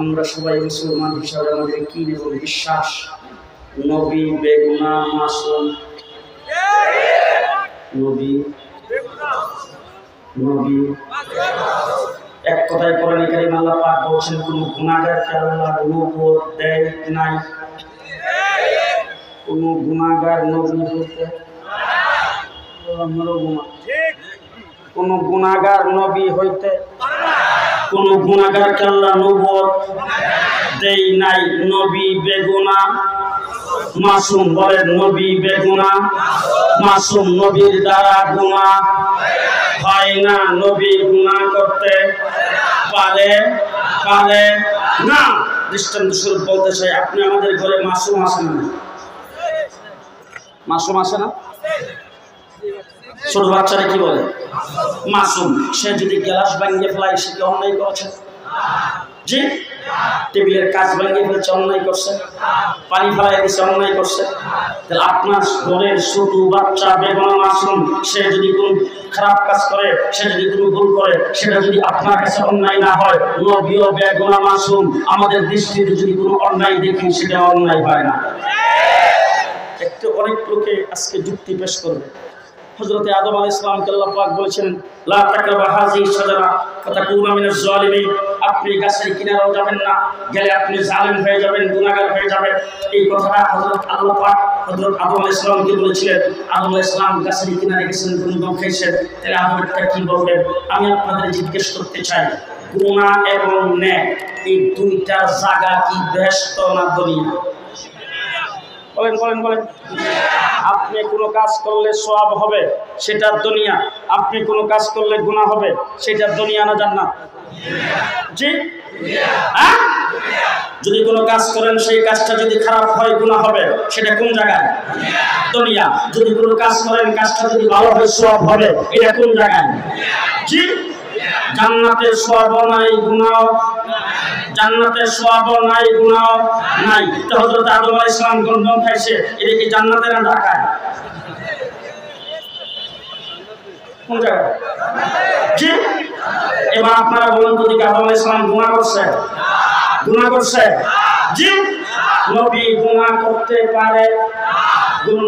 আমরা সবাই মুসলমান হিসাবে আমাদের কি এবং বিশ্বাস নবী বেগুনা মাসুম। নবী নবী এক কথায় কোরআনে কারীমে আল্লাহ পাক বলেছেন কোন গুনাহগারকে আল্লাহ নবুয়ত দেয় নাই। কোন গুনাহগার নবী হতে কোন গুনাহগার নবী হইতে কোন গুনাহগারকে আল্লাহ নবুয়ত দেয় নাই। নবী বেগুনা মাসুম। বলেন নবী বেগুনা মাসুম। নবীর দ্বারা গুনাহ হয় না। নবী গুনাহ করতে পারে না। দৃষ্টান্তস্বরূপ বলতে চাই, আপনি আমাদের ঘরে মাসুম আসেন না? মাসুম আসে না? ছোট বাচ্চারা কি বলে? মাসুম। সে যদি গ্লাস ভাঙিয়ে ফেলায় সে কি অন্যায় করেছে? জি। টেবিলের কাজ ভাঙিয়ে ফেলছে, অন্যায় করছে? পানি ফেলাই দিচ্ছে, অন্যায় করছে? তাহলে আপনার ঘরের ছোট বাচ্চা বেগুনা মাসুম, সে যদি কোন খারাপ কাজ করে, সে যদি কোনো ভুল করে, সেটা যদি আপনার কাছে অন্যায় না হয়, নবীও বেগুনা মাসুম, আমাদের দৃষ্টিতে যদি কোনো অন্যায় দেখি সেটা অন্যায় হয় না। একটু অনেক লোকে আজকে যুক্তি পেশ করবে। হযরত আদম আলাইহিস সালামকে আল্লাহ পাক বলেছেন লা তাকরাবু হাযিহি শাজারা ফাতাকুনা মিনাজ জালিমিন। আপনি গাছের কিনারাও যাবেন না, গেলে আপনি জালিম হয়ে যাবেন, গুনাহগার হয়ে যাবেন। এই কথাটা হযরত আল্লাহ পাক হযরত আদম আলাইহিস সালামকে বলেছিলেন। আদম আলাইহিস সালাম গাছের কিনারে গেছেন, গুনাহ খাইছেন, তাহলে আমাদেরটা কি বলবেন? আমি আপনাদের জিজ্ঞেস করতে চাই, গুনাহ এবং নেক এই দুইটা জায়গা কি ব্যস্ত না দুনিয়া? বলেন বলেন বলেন। আপনি কোনো কাজ করলে সওয়াব হবে, সেটা দুনিয়া। আপনি কোনো কাজ করলে গুনাহ হবে, সেটা দুনিয়া না জান্নাত? জি। হ্যাঁ, যদি কোনো কাজ করেন সেই কাজটা যদি খারাপ হয় গুনাহ হবে, সেটা কোন জায়গায়? দুনিয়া। যদি কোনো কাজ করেন কাজটা যদি ভালো হয় সওয়াব হবে, এটা কোন জায়গায়? জি। জান্নাতের সওয়াব নাই, গুনাহ জান্নাতের সওয়াব নাই, গুনাহ নাই। তো হযরত আদম আলাইহিস সালাম গন্ধম খাইছে, এটা কি জান্নাতে না ঢাকায়? কোন জায়গায়? জি। এবার আপনারা বলুন তো, দিকে আদম আলাইহিস সালাম গুনাহ করছে? গুনাহ করছে? জি। নবী গুনাহ করতে পারে?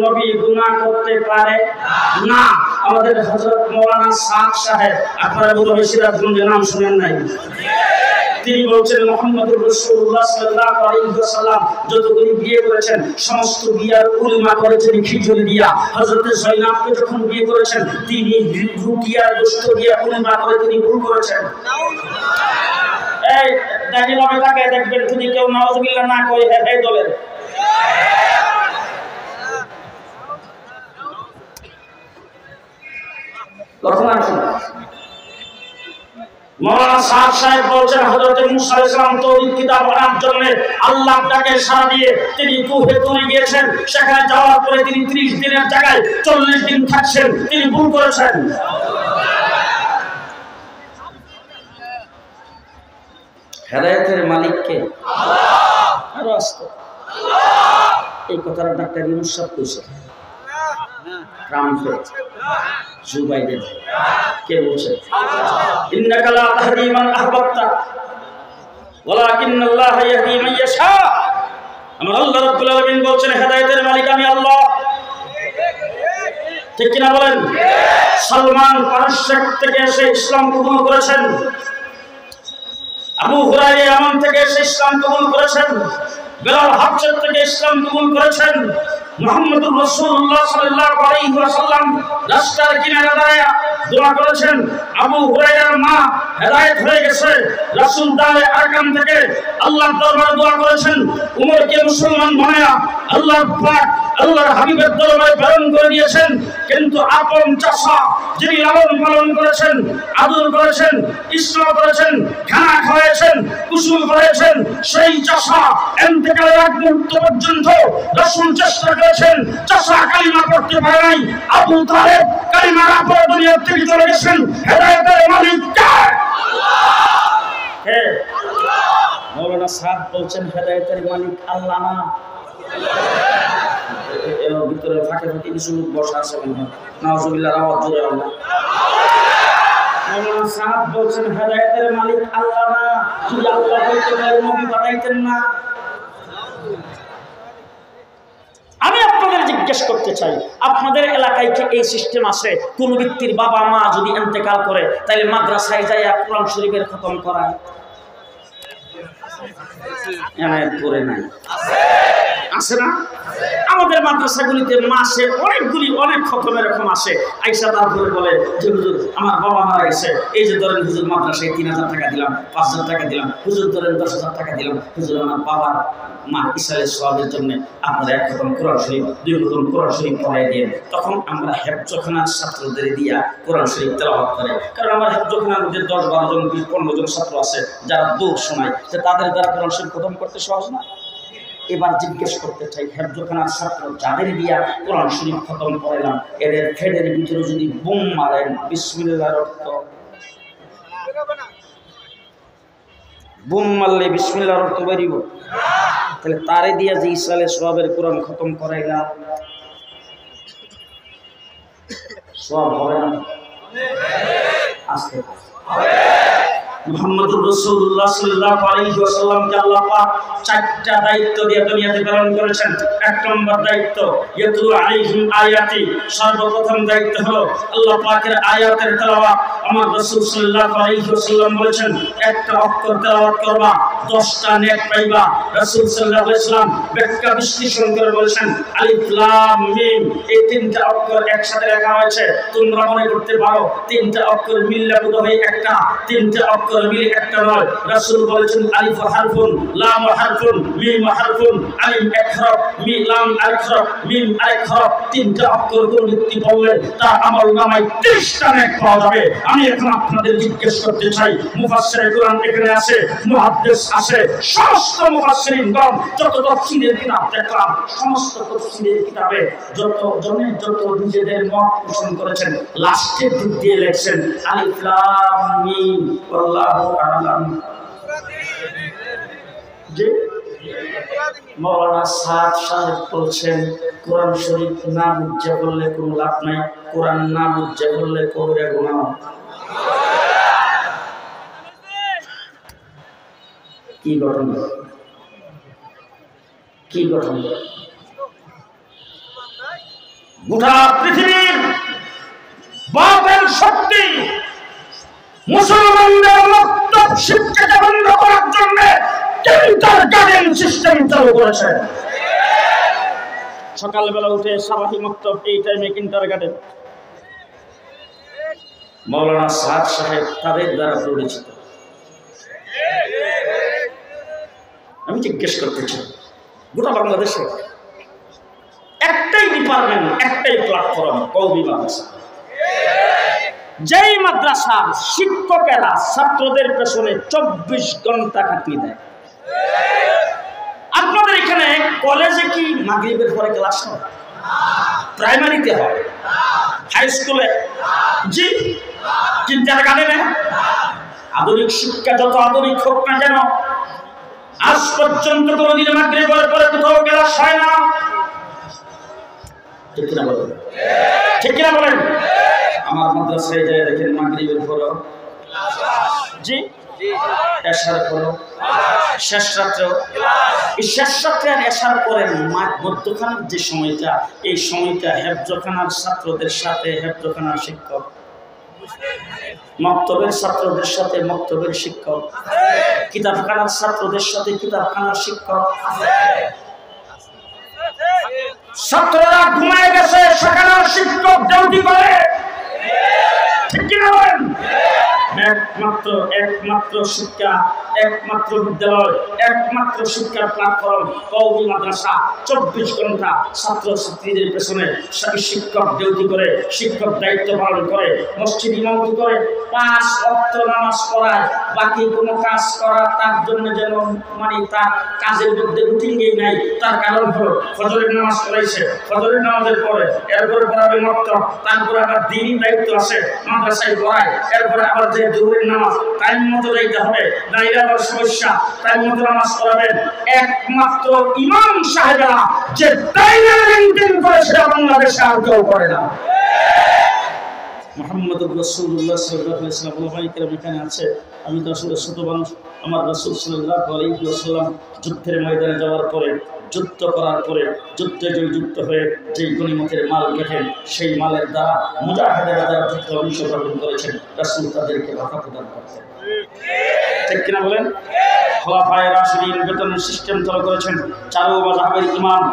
নবী গুনাহ করতে পারে না। আমাদের হযরত মাওলানা সাদ সাহেব, আপনারা বোধহয় সিরাজগঞ্জের নাম শুনেন নাই? তিনি বলছেন মুহাম্মদুর রাসূলুল্লাহ সাল্লাল্লাহু আলাইহি ওয়াসাল্লাম যতগুলি বিয়ে করেছেন সমস্ত বিয়ার উলমা করেছেন খিচুড়ি দিয়া। হযরত যায়েনবকে যখন বিয়ে করেছেন তিনি রুকিয়ার গোশত দিয়া উলমা করে তিনি ভুল করেছেন। এই দাঁড়িয়ে ভাবে তাকায় দেখবেন, যদি কেউ নাউযুবিল্লাহ না কয় এই দলের। লক্ষ্য রাখুন, মাওলানা সাদ সাহেব বলছেন হযরত মুসা আলাইহিস সালাম তৌহিদ কিতাব পড়ার জন্য আল্লাহর ডাকে সাড়া দিয়ে তিনি তুহে তুরে গিয়েছেন। সেখানে যাওয়ার পরে তিনি 30 দিনের জায়গায় 40 দিন থাকছেন, তিনি ভুল করেছেন। হেদায়েতের মালিক কে? আল্লাহ। আর আস্তে এই কথাটা ডাক্তার ইউনূস সাহেব কইছে, ট্রাম্পের জো বাইডেন কে বলছে? ইন্নাকা লা তাহদি মান আহবাবতা ওয়ালাকিন্নাল্লাহ ইয়াহদি মান ইয়াশা। আমার আল্লাহ রাব্বুল আলামিন বলছেন হেদায়েতের মালিক আমি আল্লাহ। ঠিক কিনা বলেন? সালমান ফারসি থেকে এসে ইসলাম কবুল করেছেন, আবু হুরায়রা ইয়ামান থেকে এসে ইসলাম কবুল করেছেন, বেলাল হাবশা থেকে ইসলাম কবুল করেছেন, মুহাম্মদুর রাসূলুল্লাহ সাল্লাল্লাহু আলাইহি ওয়াসাল্লাম রাস্তার কিনারে দাঁড়িয়ে দোয়া করেছেন। আবু হুরায়রার মা হেদায়েত হয়ে গেছে, রাসূল দায়ে আরকাম থেকে আল্লাহর দরবারে দোয়া করেছেন। উমরকে মুসলমান বানায়া আল্লাহর পাক আল্লাহর হাবিবের দরবারে প্রেরণ করে দিয়েছেন। কিন্তু আপন চাচা যিনি লালন পালন করেছেন, আদর করেছেন, ইসলাম করেছেন, খানা খাওয়াইছেন, কুসুম করেছেন, সেই চাচা ইন্তেকালের আগ মুহূর্ত পর্যন্ত রাসূল চেষ্টা করেছেন, চাচা কালিমা পড়তে পারে নাই। আবু তালেব কালিমা না পড়ে দুনিয়া থেকে চলে গেছেন। হেদায়েতের মালিক কে? আল্লাহ। কে? আল্লাহ। মাওলানা সাদ বলছেন হেদায়েতের মালিক আল্লাহ না? এর ভিতরে ফাঁকে ফাঁকে কিছু লোক বসা আছে, নাউযুবিল্লাহ, আওয়াজ জোরে আল্লাহ। মাওলানা সাহেব বলছেন হেদায়েতের মালিক আল্লাহ না, যদি আল্লাহ বলতে পারে নবী পাঠাইতেন না। আমি আপনাদের জিজ্ঞেস করতে চাই, আপনাদের এলাকায় কি এই সিস্টেম আছে? কোন ব্যক্তির বাবা মা যদি ইন্তেকাল করে তাহলে মাদ্রাসায় যায় কোরআন শরীফের খতম করায়? করে নাই আছে না? আমাদের মাদ্রাসাগুলিতে মাসে অনেক খতম এরকম আসে, আইসা তারপরে বলে যে হুজুর আমার বাবা মারা গেছে, এই যে ধরেন হুজুর মাদ্রাসায় 3000 টাকা দিলাম, 5000 টাকা দিলাম, হুজুর ধরেন 10,000 টাকা দিলাম, হুজুর আমার বাবার মা ইসরায়েলের সওয়াবের জন্য আপনারা এক খতম কোরআন শরীফ 2 খতম কোরআন শরীফ পড়াই দিয়ে, তখন আমরা হেফজখানার ছাত্রদের দিয়া কোরআন শরীফ তেলাওয়াত করে। কারণ আমার হেফজখানার মধ্যে 10-12 জন 15 জন ছাত্র আছে যারা দৌড় শোনায়, যে তাদের দ্বারা কোরআন শরীফ খতম করতে সহজ না। এবার জিজ্ঞেস করতে চাই, হেফজখানার ছাত্র যাদের দিয়া কোরআন শরীফ খতম করাইলাম, এদের ফেডের ভিতরে যদি বোম মারেন বিসমিল্লাহর অর্থ, বোম মারলে বিসমিল্লাহর অর্থ বেরিব, তাহলে তারে দিয়া যে ইসরায়েলের সওয়াবের কোরআন খতম করাইলাম, সওয়াব হবে না? আস্তে মুহাম্মদুর রাসূলুল্লাহ সাল্লাল্লাহু আলাইহি ওয়াসাল্লামকে আল্লাহ পাক 4টা দায়িত্ব দিয়ে দুনিয়াতে প্রেরণ করেছেন। 1 নম্বর দায়িত্ব ইয়াতলু আলাইহিম আয়াতি, সর্বপ্রথম দায়িত্ব হলো আল্লাহ পাকের আয়াতের তেলাওয়াত। আমার রাসূল সাল্লাল্লাহু আলাইহি ওয়াসাল্লাম বলেছেন, একটা অক্ষর তেলাওয়াত করবা 10টা নেক পাইবা। রাসূল সাল্লাল্লাহু আলাইহি ওয়াসাল্লাম ব্যাখ্যা বিশ্লেষণ করে বলেছেন, আলিফ লাম মিম, এই 3টা অক্ষর একসাথে লেখা হয়েছে। তোমরা মনে করতে পারো 3টা অক্ষর মিললে বোধহয় একটা, 3টা অক্ষর মিলে একটা নয়। রাসূল বলেছেন আলিফ হারফুন, লাম হারফুন, মিম হারফুন, আলিফ এক হরফ, মিম লাম আরেক হরফ, মিম আরেক হরফ। 3টা অক্ষর কোন ব্যক্তি বললে তার আমলনামায় 30টা নেক পাওয়া যাবে। আমি এখন আপনাদের জিজ্ঞেস করতে চাই, মুফাসসিরে কোরআন এখানে আছে, মুহাদ্দিস আছে, সমস্ত মুফাসসিরিনগণ যত তাফসীরের কিতাব দেখলাম, সমস্ত তাফসীরের কিতাবে যত নিজেদের মত পোষণ করেছেন, লাস্টের দিক দিয়ে লেখছেন আলিফ লাম মিম আল্লাহু আ'লাম। যে মাওলানা সাহেব বলছেন, কোরআন শরীফ না বুঝে বললে কোনো লাভ নাই, কোরআন না বুঝে বললে কবরে গুনাহ। কি ঘটনা, কি ঘটনা! গোটা পৃথিবীর বাতিল শক্তি মুসলমানদের মক্তব শিক্ষাকে বন্ধ করার জন্য কিন্ডারগার্টেন সিস্টেম চালু করেছে। সকালবেলা উঠে সাবাহি মক্তব, এই টাইমে কিন্ডারগার্টেন। মাওলানা সাহেব তাদের দ্বারা পরিচিত। আমি জিজ্ঞেস করতে চাই, গোটা বাংলাদেশে একটাই ডিপার্টমেন্ট, একটাই প্ল্যাটফর্ম, কওমি মাদ্রাসা। যেই মাদ্রাসার শিক্ষকেরা ছাত্রদের পেছনে 24 ঘন্টা খাটিয়ে দেয়। আপনাদের এখানে কলেজে কি মাগরিবের পরে ক্লাস হয়? প্রাইমারিতে হয়, হাই স্কুলে, জি, কিন্ডারগার্টেনে। আধুনিক শিক্ষা যত আধুনিক হোক না কেন, আজ পর্যন্ত কোনোদিন মাগরিবের পরে কোথাও ক্লাস হয় না। ঠিক কিনা বলেন? ঠিক কিনা বলেন? আমার মাদ্রাসায় যায় দেখেন মাগরিবের পরে জি, এশার পরে, শেষ রাত্রে, এই শেষ রাত্রে আর এশার পরে মধ্যখানের যে সময়টা, এই সময়টা হেফজখানার ছাত্রদের সাথে হেফজখানার শিক্ষক, মক্তবের ছাত্রদের সাথে মক্তবের শিক্ষক, কিতাবখানার ছাত্রদের সাথে কিতাবখানার শিক্ষক। ছাত্ররা ঘুমায় গেছে, সেখানে শিক্ষক ডিউটি করে। ঠিক কিনা বলেন? একমাত্র শিক্ষা, একমাত্র বিদ্যালয়, একমাত্র শিক্ষার প্ল্যাটফর্ম কওমি মাদ্রাসা। 24 ঘন্টা ছাত্র ছাত্রীদের পেছনে শিক্ষক ডিউটি করে, শিক্ষক দায়িত্ব পালন করে, মসজিদ ইমামতি করে, 5 ওয়াক্ত নামাজ পড়ায়। বাকি কোনো কাজ করা তার জন্য যেন মানে তার কাজের মধ্যে রুটিনেই নাই। তার কারণ হলো ফজরের নামাজ পড়াইছে, ফজরের নামাজের পরে এরপরে পড়াবে মক্তব, তারপরে আবার দ্বীনি দায়িত্ব আছে, মাদ্রাসায় পড়ায়, এরপরে আবার যে জোহরের নামাজ টাইম মতো যাইতে হবে, নাইলে আবার সমস্যা, টাইম মতো নামাজ পড়াবেন। একমাত্র ইমাম সাহেবরা যে টাইম মেইনটেইন করে সেটা বাংলাদেশে আর কেউ করে না। মুহাম্মদুর রাসূলুল্লাহ সাল্লাল্লাহু আলাইহি ওয়াসাল্লাম ওলামায়ে এখানে আছে। আমি তো আসলে ছোট মানুষ। আমার রাসূল সাল্লাল্লাহু আলাইহি ওয়াসাল্লাম যুদ্ধের ময়দানে যাওয়ার পরে, যুদ্ধ করার পরে, যুদ্ধে জয়যুক্ত হয়ে যেই গনিমতের মাল গেটেন, সেই মালের দ্বারা মুজাহিদেরা যারা যুদ্ধে অংশগ্রহণ করেছেন, রাসূল তাদেরকে ভাতা প্রদান করতেন। ঠিক কিনা বলেন? খোলাফায়ে রাশিদিন বেতনের সিস্টেম চালু করেছেন। চারু মাযহাবের ইমাম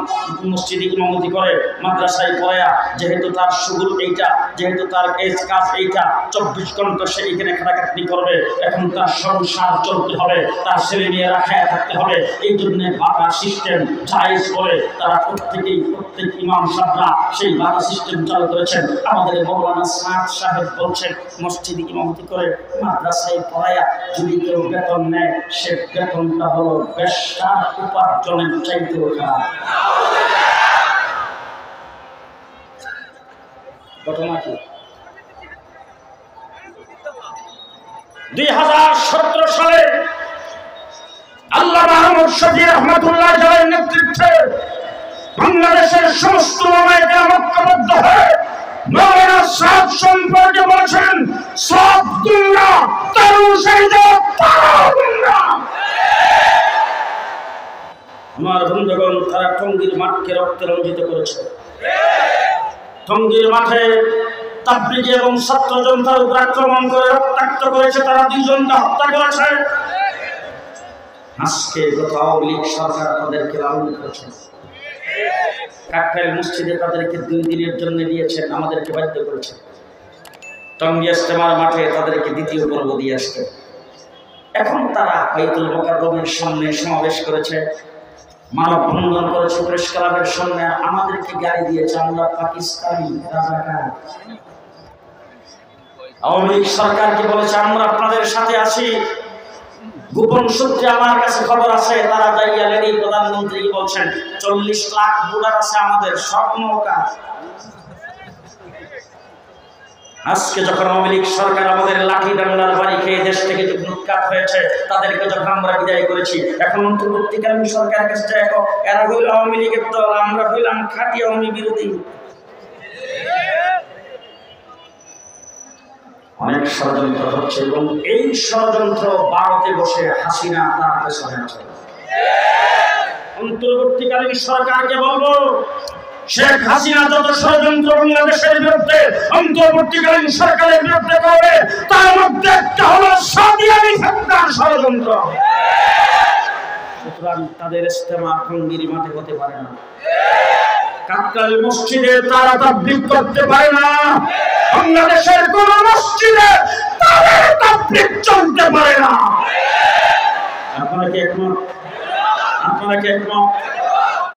মসজিদে ইমামতি করে, মাদ্রাসায় পড়ায়া, যেহেতু তার সুগুল এইটা, যেহেতু তার কাজ এইটা, 24 ঘন্টা সে এখানে খাটাখাটনি করবে। এখন তার সংসার চলতে হবে, তার ছেলে মেয়ে রাখায় থাকতে হবে। এই জন্য বাধা সিস্টেম জায়েজ করে তারা প্রত্যেক ইমাম সাহেবরা সেই বাধা সিস্টেম চালু করেছেন। আমাদের মৌলানা সাদ সাহেব বলছেন, মসজিদে ইমামতি করে, মাদ্রাসায় পড়ায়া যদি কেউ বেতন নেয়, সে বেতনটা হলো বেশ্যার উপার্জনের চাইতেও খারাপ। ঘটনা কি? 2017 সালে আল্লামা আহমদ শফী রাহমাতুল্লাহ আলাইহির নেতৃত্বে বাংলাদেশের সমস্ত ওলামায়ে ঐক্যবদ্ধ হয়ে মৌলানা সাদ সম্পর্কে বলেছেন, সব দুনিয়া তারু সাইদা তারুন্না। আমার বন্ধুগণ, তারা টঙ্গীর মাঠকে রক্তে রঞ্জিত করেছে। টঙ্গীর মাঠে তাবলীগী এবং ছাত্র জনতার উপর আক্রমণ করে রক্তাক্ত করেছে। তারা 2 জনকে হত্যা করেছে। আজকে গত আওয়ামী লীগ সরকার তাদেরকে লালন করেছে। কাকরাইল মসজিদে তাদেরকে 2 দিনের জন্য দিয়েছেন, আমাদেরকে বাধ্য করেছে। টঙ্গী ইজতেমার মাঠে তাদেরকে 2য় পর্ব দিয়ে আসতে। এখন তারা বাইতুল মুকাররমের সামনে সমাবেশ করেছে, মানববন্ধন করেছে, প্রেস ক্লাবের সামনে আমাদেরকে গালি দিয়েছে, আমরা পাকিস্তানি রাজাকার। আওয়ামী লীগ সরকারকে বলেছে, আমরা আপনাদের সাথে আছি। গোপন সূত্রে আমার কাছে খবর আছে, তারা যাইয়া লেডি প্রধানমন্ত্রী বলছেন 40 লাখ ডলার আছে আমাদের, সব নৌকা। আজকে যখন আওয়ামী লীগ সরকার আমাদের লাঠি ডান্ডার বাড়ি খেয়ে দেশ থেকে যে উৎখাত হয়েছে, তাদেরকে যখন আমরা বিদায় করেছি, এখন অন্তর্বর্তীকালীন সরকার কাছে দেখো, এরা হইল আওয়ামী লীগের দল, আমরা হইলাম খাঁটি আওয়ামী বিরোধী। অনেক ষড়যন্ত্র হচ্ছে এবং এই ষড়যন্ত্র ভারতে বসে হাসিনা তার পেছনে আছে। অন্তর্বর্তীকালীন সরকারকে বলবো, শেখ হাসিনা যত ষড়যন্ত্র বাংলাদেশের বিরুদ্ধে, অন্তর্বর্তীকালীন সরকারের বিরুদ্ধে করবে, তার মধ্যে একটা হলো সাদিয়ানি ফেতনার ষড়যন্ত্র। সুতরাং তাদের ইজতেমা টঙ্গীর মাঠে হতে পারে না, কাকরাইল মসজিদে তারা তাবলীগ করতে পারে না, বাংলাদেশের কোন মসজিদে তাদের তাবলীগ চলতে পারে না। আপনারা কি একমত? আপনারা কি একমত?